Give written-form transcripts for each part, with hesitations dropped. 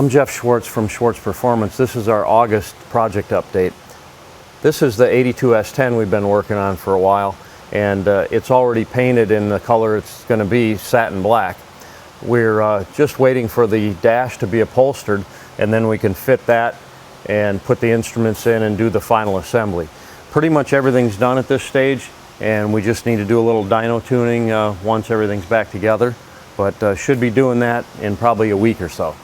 I'm Jeff Schwartz from Schwartz Performance. This is our August project update. This is the 82S10 we've been working on for a while, and it's already painted in the color it's going to be, satin black. We're just waiting for the dash to be upholstered, and then we can fit that and put the instruments in and do the final assembly. Pretty much everything's done at this stage, and we just need to do a little dyno tuning once everything's back together, but should be doing that in probably a week or so.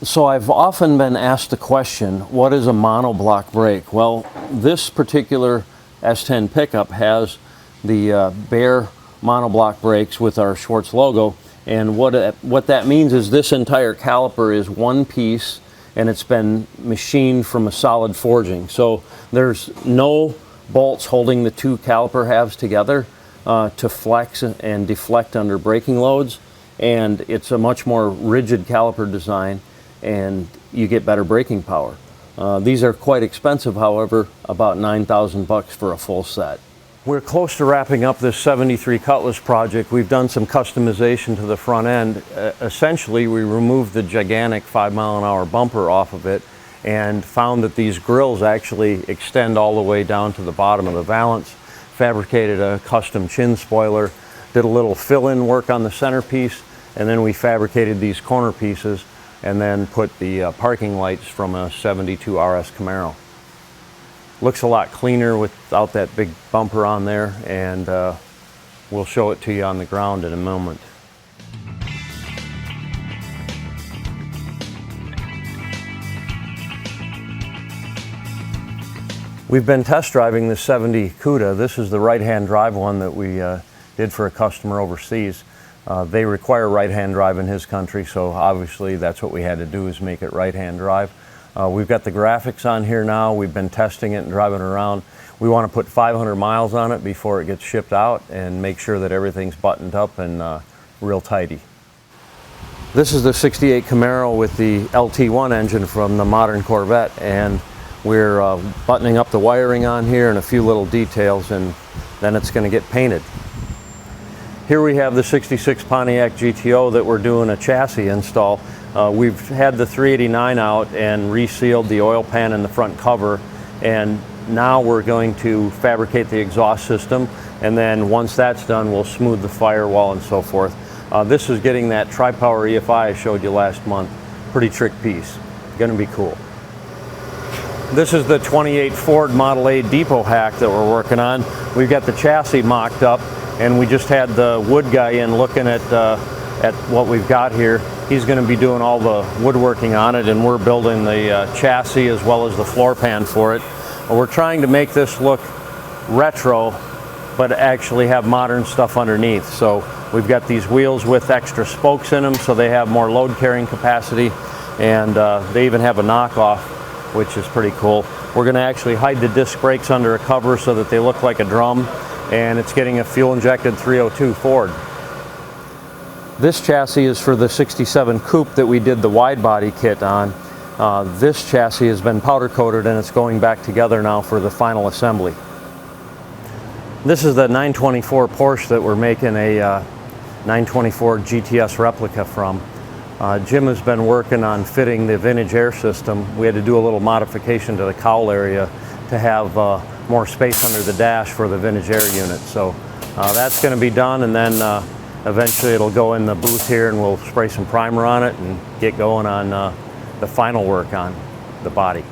So I've often been asked the question, what is a monoblock brake? Well, this particular S10 pickup has the bare monoblock brakes with our Schwartz logo, and what that means is this entire caliper is one piece and it's been machined from a solid forging. So there's no bolts holding the two caliper halves together to flex and deflect under braking loads, and it's a much more rigid caliper design, and you get better braking power. These are quite expensive, however, about $9,000 for a full set. We're close to wrapping up this 73 Cutlass project. We've done some customization to the front end. Essentially, we removed the gigantic 5-mile-an-hour bumper off of it and found that these grills actually extend all the way down to the bottom of the valance. Fabricated a custom chin spoiler, did a little fill-in work on the centerpiece, and then we fabricated these corner pieces and then put the parking lights from a 72 RS Camaro. Looks a lot cleaner without that big bumper on there, and we'll show it to you on the ground in a moment. We've been test driving the 70 CUDA. This is the right-hand drive one that we did for a customer overseas. They require right-hand drive in his country, so obviously that's what we had to do, is make it right-hand drive. We've got the graphics on here now. We've been testing it and driving around. We want to put 500 miles on it before it gets shipped out and make sure that everything's buttoned up and real tidy. This is the 68 Camaro with the LT1 engine from the modern Corvette, and we're buttoning up the wiring on here and a few little details, and then it's going to get painted. Here we have the 66 Pontiac GTO that we're doing a chassis install. We've had the 389 out and resealed the oil pan and the front cover, and now we're going to fabricate the exhaust system, and then once that's done we'll smooth the firewall and so forth. This is getting that tri-power EFI I showed you last month. Pretty trick piece. Gonna be cool. This is the 28 Ford Model A depot hack that we're working on. We've got the chassis mocked up, and we just had the wood guy in looking at what we've got here. He's going to be doing all the woodworking on it, and we're building the chassis as well as the floor pan for it. We're trying to make this look retro, but actually have modern stuff underneath. So we've got these wheels with extra spokes in them, so they have more load carrying capacity, and they even have a knockoff, which is pretty cool. We're going to actually hide the disc brakes under a cover so that they look like a drum, and it's getting a fuel-injected 302 Ford. This chassis is for the 67 Coupe that we did the wide body kit on. This chassis has been powder coated and it's going back together now for the final assembly. This is the 924 Porsche that we're making a 924 GTS replica from. Jim has been working on fitting the vintage air system. We had to do a little modification to the cowl area to have more space under the dash for the vintage air unit. So that's going to be done, and then eventually it'll go in the booth here and we'll spray some primer on it and get going on the final work on the body.